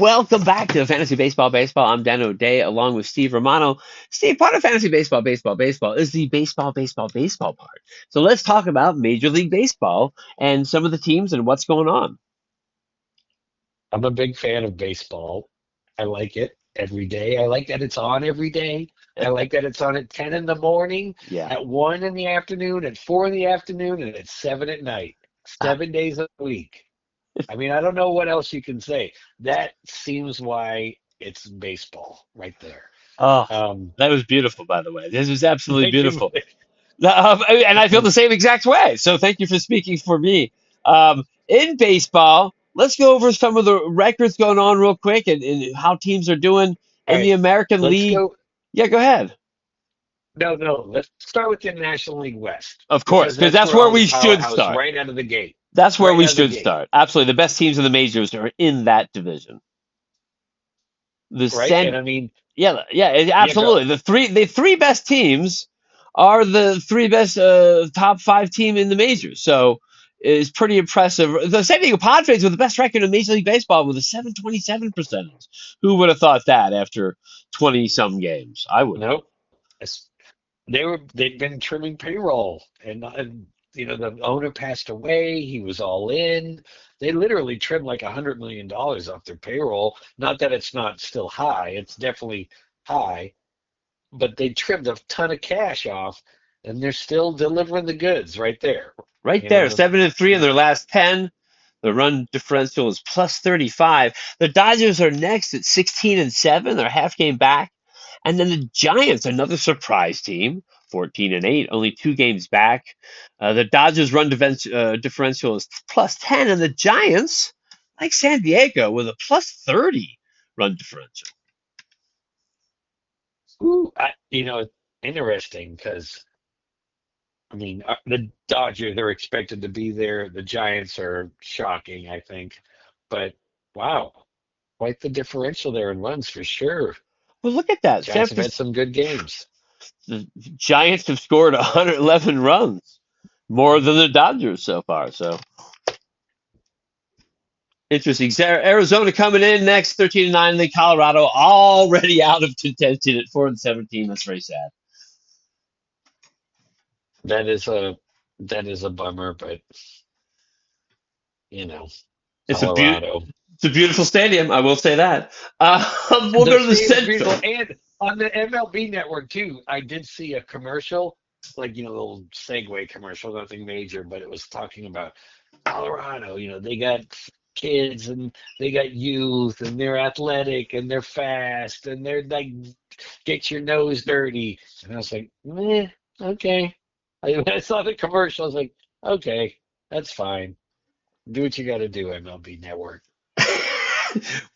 Welcome back to Fantasy Baseball. I'm Dan O'Day along with Steve Romano. Steve, part of Fantasy Baseball is the baseball part. So let's talk about Major League Baseball and some of the teams and what's going on. I'm a big fan of baseball. I like it every day. I like that it's on every day. I like that it's on at 10 in the morning, Yeah. at 1 in the afternoon, at 4 in the afternoon, and at 7 at night. Ah, 7 days a week. I mean, I don't know what else you can say. That seems why it's baseball right there. Oh, Um, that was beautiful, by the way. This was absolutely thank you. beautiful. And I feel the same exact way. So thank you for speaking for me. In baseball, let's go over some of the records going on real quick and how teams are doing All in right, the American let's League. go. Yeah, go ahead. No, no, let's start with the National League West Of course, because because that's that's where where all the we should powerhouse start. right out of the gate. That's where Right we out of the should gate. start. Absolutely, the best teams in the majors are in that division. The Right? And cent, I mean, yeah, go. absolutely. The three best teams are the three best top five team in the majors. So it's pretty impressive. The San Diego Padres with the best record in Major League Baseball with a 727 percentage. Who would have thought that after 20 some games? I wouldn't have. Nope. It's- they'd been trimming payroll, and the owner passed away. He was all in. They literally trimmed like $100 million off their payroll. Not that it's not still high. It's definitely high, but they trimmed a ton of cash off, and they're still delivering the goods right there. Right You there, know, 7-3 in their last 10. The run differential is plus 35. The Dodgers are next at 16-7. They're half game back. And then the Giants, another surprise team, 14-8, only 2 games back. The Dodgers run differential is plus 10, and the Giants, like San Diego, with a plus 30 run differential. it's interesting because. I mean, the Dodgers, they're expected to be there. The Giants are shocking, I think. But wow, quite the differential there in runs for sure. Well, look at that. Giants have had some good games. The Giants have scored 111 runs, more than the Dodgers so far. So interesting. Arizona coming in next, 13-9. Then Colorado already out of contention at 4-17. That's very sad. That is a bummer, but you know, It's a beaut. Colorado. It's a beautiful stadium. I will say that. We'll The go to the stadium's Central. beautiful, and on the MLB network too, I did see a commercial, like a little Segway commercial, nothing major, but it was talking about Colorado. They got kids and they got youth and they're athletic and they're fast and they're like get your nose dirty. And I was like, okay. When I saw the commercial, I was like, okay, that's fine. Do what you got to do, MLB Network.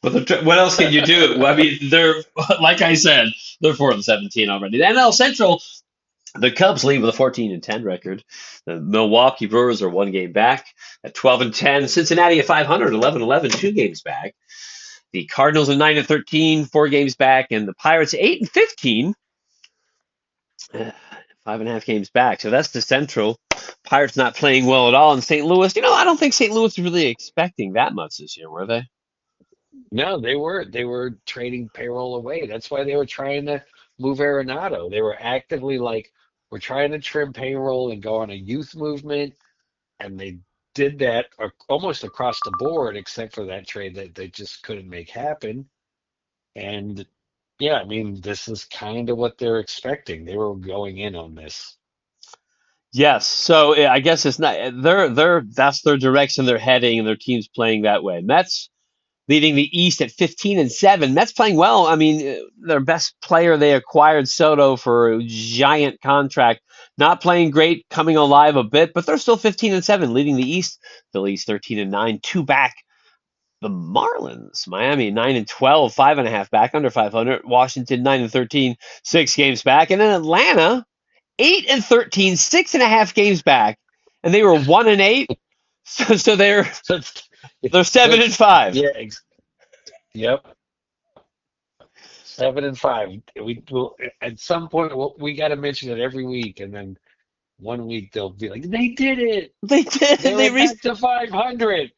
Well, what else can you do? Well, I mean, they're like I said, they're 4-17 already. The NL Central, the Cubs lead with a 14-10 record. The Milwaukee Brewers are 1 game back at 12-10. Cincinnati at 500, 11-11, 2 games back. The Cardinals are 9-13, 4 games back, and the Pirates 8-15, 5.5 games back. So that's the Central. Pirates not playing well at all in St. Louis. I don't think St. Louis was really expecting that much this year, were they? No, they were trading payroll away. That's why they were trying to move Arenado. They were actively like, we're trying to trim payroll and go on a youth movement, and they did that almost across the board, except for that trade that they just couldn't make happen. And yeah, I mean, this is kind of what they're expecting. They were going in on this. Yes. So I guess it's not they're that's their direction they're heading, and their team's playing that way. Mets leading the East at 15-7. Mets playing well. I mean, their best player they acquired Soto for a giant contract. Not playing great, coming alive a bit, but they're still 15-7, leading the East. Phillies 13-9, 2 back. The Marlins, Miami 9-12, 5.5 back, under 500. Washington 9-13, 6 games back, and then Atlanta 8-13, 6.5 games back, and they were 1-8. So they're So it's, they're seven and that's five. yeah, yep, 7-5. We will at some point we got to mention it every week, and then one week they'll be like, they did it. They did. They They were reached. back to 500.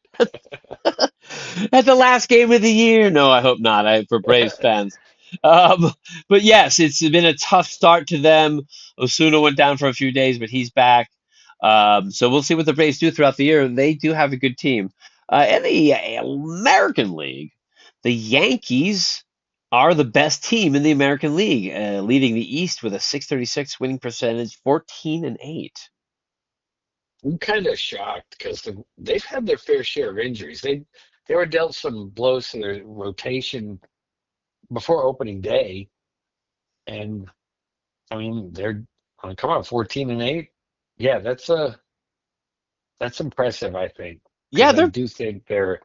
At the last game of the year. No, I hope not. For Braves fans. Um, but yes, it's been a tough start to them. Osuna went down for a few days, but he's back. So we'll see what the Braves do throughout the year. They do have a good team. In the American League, the Yankees are the best team in the American League, leading the East with a 636 winning percentage, 14-8. I'm kind of shocked because they've had their fair share of injuries. They were dealt some blows to their rotation before opening day, and I mean they're come on 14-8. Yeah, that's impressive. I think Yeah, because I they're do think they're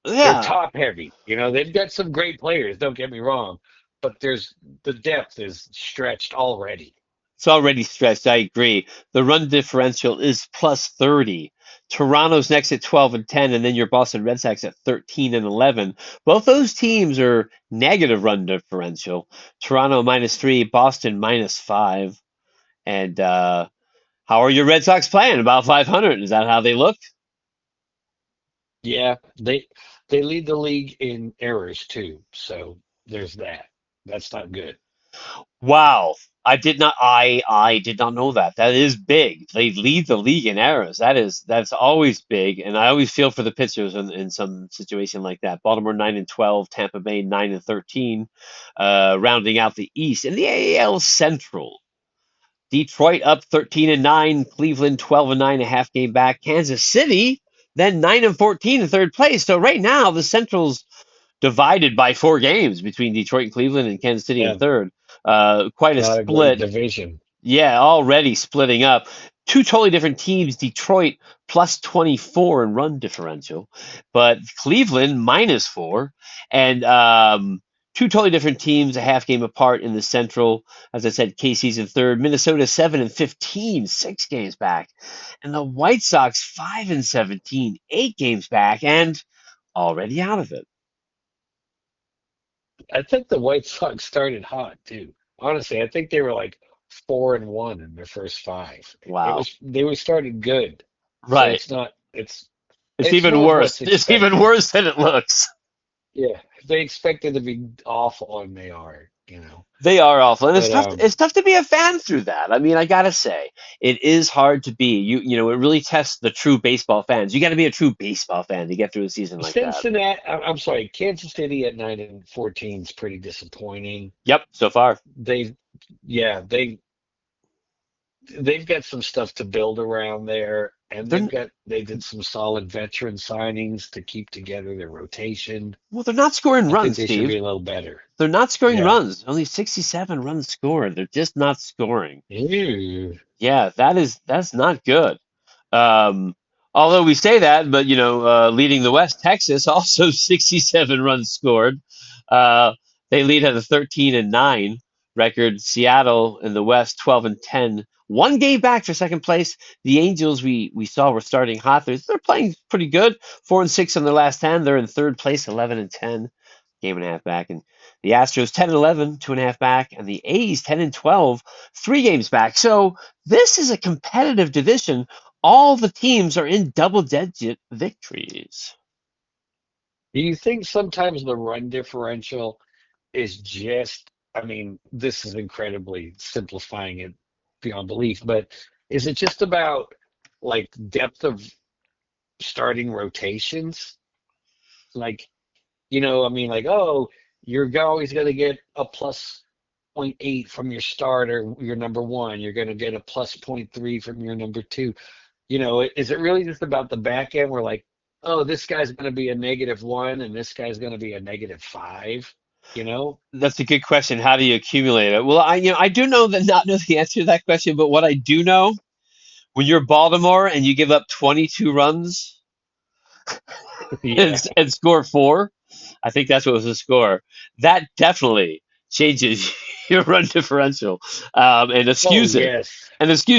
yeah. top heavy. You know, they've got some great players. Don't get me wrong, but there's the depth is stretched already. It's already stretched. I agree. The run differential is plus 30. Toronto's next at 12 and 10, and then your Boston Red Sox at 13 and 11. Both those teams are negative run differential. Toronto -3, Boston -5. And how are your Red Sox playing? About 500. Is that how they look? Yeah, they lead the league in errors too. So there's that. That's not good. Wow. I did not know that. That is big. They lead the league in errors. That's always big, and I always feel for the pitchers in some situation like that. Baltimore 9 and 12, Tampa Bay 9 and 13, rounding out the East. In the AL Central, Detroit up 13 and 9, Cleveland 12 and 9, a half game back. Kansas City then 9 and 14 in third place. So right now the Central's divided by 4 games between Detroit and Cleveland and Kansas City in Yeah, third. Quite a not a great split. division. Yeah, already splitting up. Two totally different teams. Detroit plus 24 in run differential, but Cleveland -4. And two totally different teams, a half game apart in the Central. As I said, KC's in third. Minnesota 7 and 15, 6 games back. And the White Sox 5 and 17, 8 games back, and already out of it. I think the White Sox started hot too. Honestly, I think they were like 4-1 in their first five. It Wow. was they were started good. So Right. it's not It's it's even more of worse. what's It's even expected. worse than it looks. Yeah. They expected to be awful and they are, you know. They are awful, and But it's tough to be a fan through that. I mean, I gotta say, it is hard to be. It really tests the true baseball fans. You got to be a true baseball fan to get through a season like that. Cincinnati, I'm sorry, Kansas City at 9 and 14 is pretty disappointing. Yep, so far. They, yeah, they've got some stuff to build around there, and They're they did some solid veteran signings to keep together their rotation. well, they're not scoring I think runs, they should Steve. be a little better. They're not scoring Yeah. runs. Only 67 runs scored. They're just not scoring. Ew. Yeah, that's not good. Um, Although we say that, but leading the West, Texas also 67 runs scored. Uh, they lead at a 13 and 9 record. Seattle in the West 12 and 10. 1 game back for second place. The Angels we saw were starting hot. They're playing pretty good. 4 and 6 on their last 10. They're in third place, 11 and 10. Game and a half back. And the Astros 10 and 11, 2.5 back. And the A's 10 and 12, 3 games back. So this is a competitive division. All the teams are in double-digit victories. Do you think sometimes the run differential is just, I mean, this is incredibly simplifying it beyond belief, but is it just about like depth of starting rotations? Like, I mean, like, oh, you're always going to get a plus point 0.8 from your starter, your number one. You're going to get a plus point 0.3 from your number two. Is it really just about the back end where like, oh, this guy's going to be a -1 and this guy's going to be a -5, you know? That's a good question. How do you accumulate it? Well, I do not know the answer to that question, but what I do know, when you're Baltimore and you give up 22 runs and, Yeah. and score 4, I think that's what was the score. That definitely changes your run differential, and Oh, skews it, yes.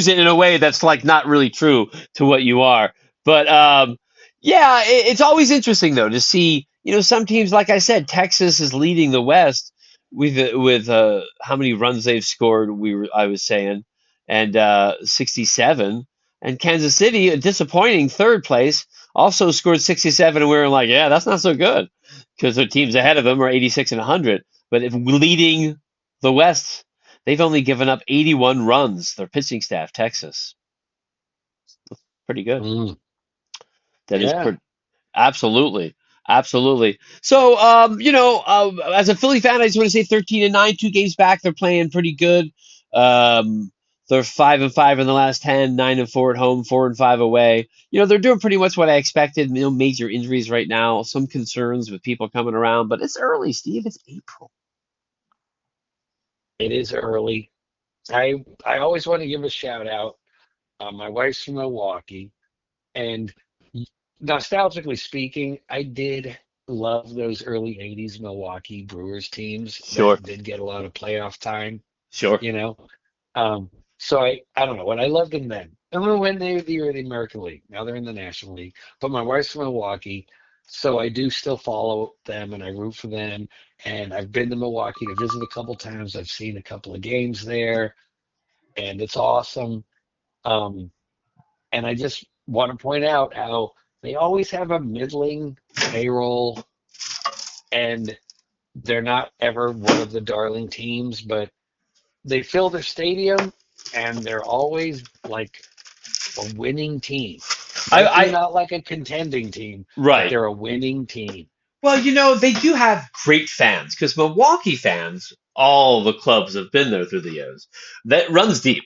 in a way that's like not really true to what you are. But yeah, it's always interesting though to see. Some teams, like I said, Texas is leading the West with how many runs they've scored. I was saying, and 67, and Kansas City, a disappointing third place, also scored 67, and we were like, yeah, that's not so good because their teams ahead of them are 86 and 100. But if leading the West, they've only given up 81 runs. Their pitching staff, Texas, pretty good. Mm, That is yeah. pretty. Absolutely. Absolutely. So, as a Philly fan, I just want to say 13-9, 2 games back. They're playing pretty good. Um, they're 5-5 in the last 10, 9-4 at home, 4-5 away. They're doing pretty much what I expected. No major injuries right now. Some concerns with people coming around, but it's early, Steve. It's April. It is early. I always want to give a shout out. My wife's from Milwaukee, and nostalgically speaking, I did love those early '80s Milwaukee Brewers teams Sure. that did get a lot of playoff time. Sure. You know, so I don't know what I loved them then. I remember when they were in the American League. Now they're in the National League. But my wife's from Milwaukee, so I do still follow them and I root for them. And I've been to Milwaukee to visit a couple times. I've seen a couple of games there, and it's awesome. Um, and I just want to point out how they always have a middling payroll, and they're not ever one of the darling teams, but they fill their stadium, and they're always like a winning team. I, Definitely I, not like a contending team, but right. they're a winning team. Well, they do have great fans because Milwaukee fans, all the clubs have been there through the years. That runs deep.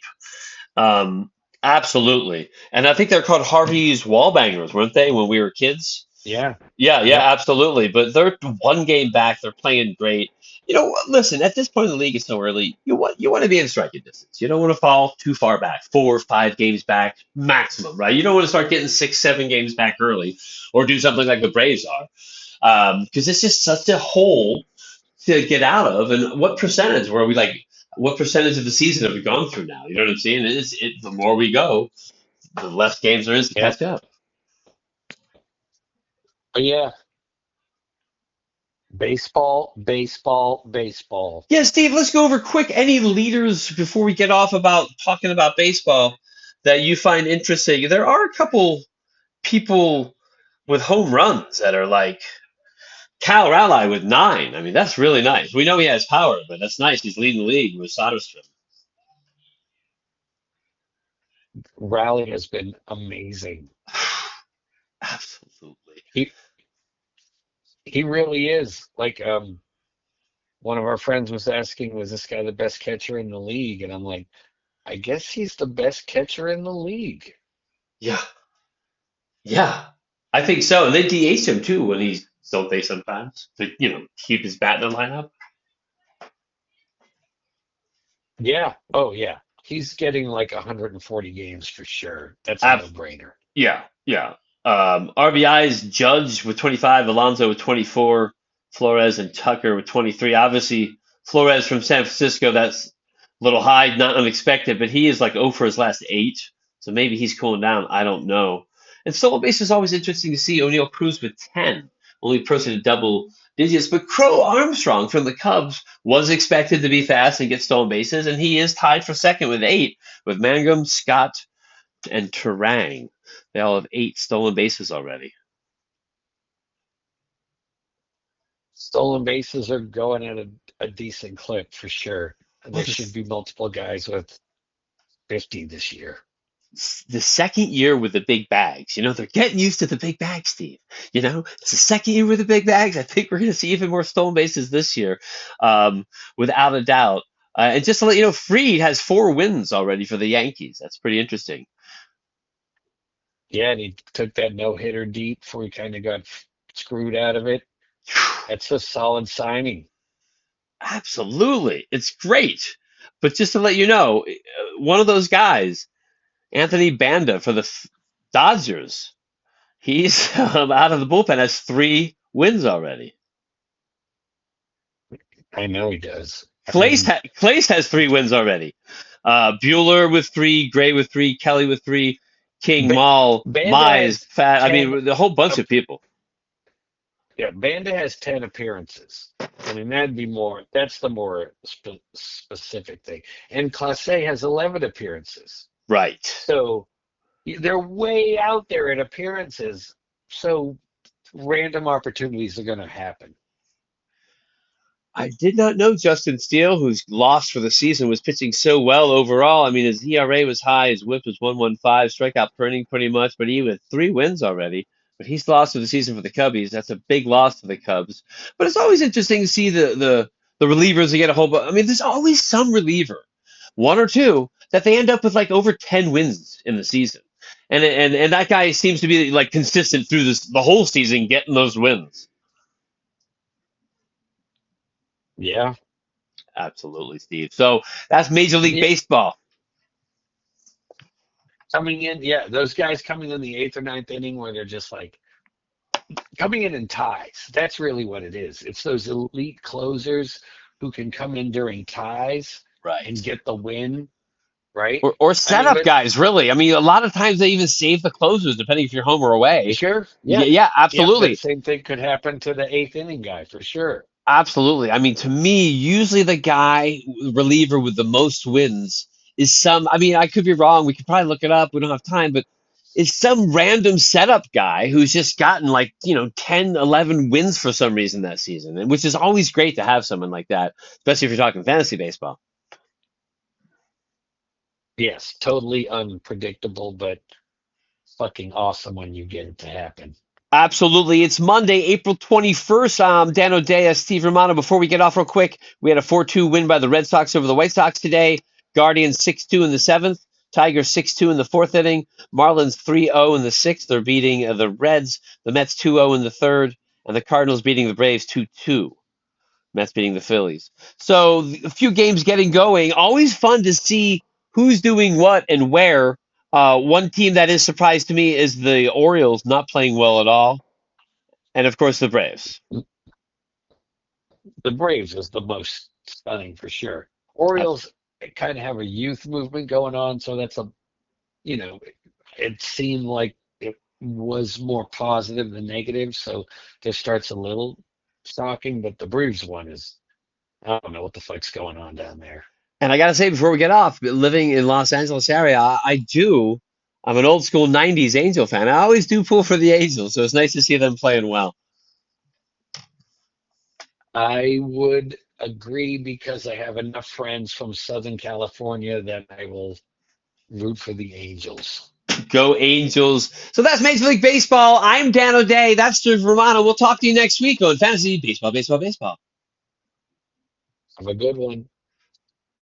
Um, absolutely. And I think they're called Harvey's Wallbangers, weren't they, when we were kids? Yeah. Yeah, yeah, Yep. absolutely. But they're 1 game back. They're playing great. Listen, at this point in the league, it's so early. You want to be in striking distance. You don't want to fall too far back, 4 or 5 games back maximum, right? You don't want to start getting 6, 7 games back early, or do something like the Braves are, because it's just such a hole to get out of. And what percentage were we like? What percentage of the season have we gone through now? You know what I'm saying? The more we go, the less games there is to Yep. catch up. But yeah, baseball, baseball, baseball. Yeah, Steve, let's go over quick any leaders before we get off about talking about baseball that you find interesting. There are a couple people with home runs that are like Cal Raleigh with 9. I mean, that's really nice. We know he has power, but that's nice. He's leading the league with Soderstrom. Rally has been amazing. Absolutely. He he really is. Like one of our friends was asking, was this guy the best catcher in the league? And I'm like, I guess he's the best catcher in the league. Yeah, yeah, I think so. And they DH him too when he's don't they sometimes to keep his bat in the lineup. Yeah. Oh, yeah. He's getting like 140 games for sure. That's a Ab- no-brainer. Yeah, yeah. RBIs Judge with 25, Alonso with 24, Flores and Tucker with 23. Obviously, Flores from San Francisco, that's a little high, not unexpected, but he is like 0 for his last 8. So maybe he's cooling down. I don't know. And solo base is always interesting to see. O'Neill Cruz with 10, only person to double digits. But Crow Armstrong from the Cubs was expected to be fast and get stolen bases, and he is tied for second with 8, with Mangum, Scott, and Terang. They all have 8 stolen bases already. Stolen bases are going at a decent clip for sure. Well, There should be multiple guys with 50 this year. the second year with the big bags, they're getting used to the big bags, Steve. It's the second year with the big bags. I think we're going to see even more stolen bases this year, without a doubt. And just to let you know, Freed has 4 wins already for the Yankees. That's pretty interesting. Yeah, and he took that no-hitter deep before he kind of got screwed out of it. That's a solid signing. Absolutely. It's great. But just to let you know, one of those guys, Anthony Banda for the Dodgers, he's out of the bullpen, has 3 wins already. I know he does. I Clace, mean, Clace has 3 wins already. Bueller with 3, Gray with 3, Kelly with 3, King, Maul, Banda Mize, has Fat. I 10. mean, the whole bunch of people. Yeah, Banda has 10 appearances. I mean, that'd be more, that's the more specific thing. And Classe has 11 appearances. Right. So they're way out there in appearances. So random opportunities are going to happen. I did not know Justin Steele, who's lost for the season, was pitching so well overall. I mean, his ERA was high, his WHIP was 1.15, strikeout per inning pretty much, but he had 3 wins already. But he's lost for the season for the Cubbies. That's a big loss to the Cubs. But it's always interesting to see the relievers that get a whole. I mean, there's always some reliever, one or two, that they end up with like over 10 wins in the season, and that guy seems to be like consistent through the whole season, getting those wins. Yeah. Absolutely, Steve. So that's Major League Yeah. Baseball. Coming in, yeah, those guys coming in the eighth or ninth inning where they're just like coming in ties. That's really what it is. It's those elite closers who can come in during ties and Right. get the win, right? Or I mean, setup but guys, really. I mean, a lot of times they even save the closers, depending if you're home or away. sure, Yeah, yeah. yeah, Yep, that absolutely. same thing could happen to the eighth inning guy for sure. Absolutely. I mean, to me, usually the guy, reliever with the most wins is I mean, I could be wrong. We could probably look it up. We don't have time, but it's some random setup guy who's just gotten like, 10, 11 wins for some reason that season, and which is always great to have someone like that, especially if you're talking fantasy baseball. Yes, totally unpredictable, but fucking awesome when you get it to happen. Absolutely. It's Monday, April 21st. Dan O'Day, Steve Romano. Before we get off real quick, we had a 4-2 win by the Red Sox over the White Sox today. Guardians 6-2 in the seventh. Tigers 6-2 in the fourth inning. Marlins 3-0 in the sixth. They're beating the Reds. The Mets 2-0 in the third. And the Cardinals beating the Braves 2-2. Mets beating the Phillies. So a few games getting going. Always fun to see who's doing what and where. One team that is surprised to me is the Orioles not playing well at all, and of course the Braves. The Braves is the most stunning for sure. Ab- Orioles kind of have a youth movement going on, so that's you know, it seemed like it was more positive than negative. So this starts a little shocking, but the Braves one is, I don't know what the fuck's going on down there. And I gotta say before we get off, living in Los Angeles area, I do. I'm an old school '90s Angel fan. I always do pull for the Angels, so it's nice to see them playing well. I would agree because I have enough friends from Southern California that I will root for the Angels. Go Angels! So that's Major League Baseball. I'm Dan O'Day. That's Steve Romano. We'll talk to you next week on Fantasy Baseball, Baseball, Baseball. Have a good one.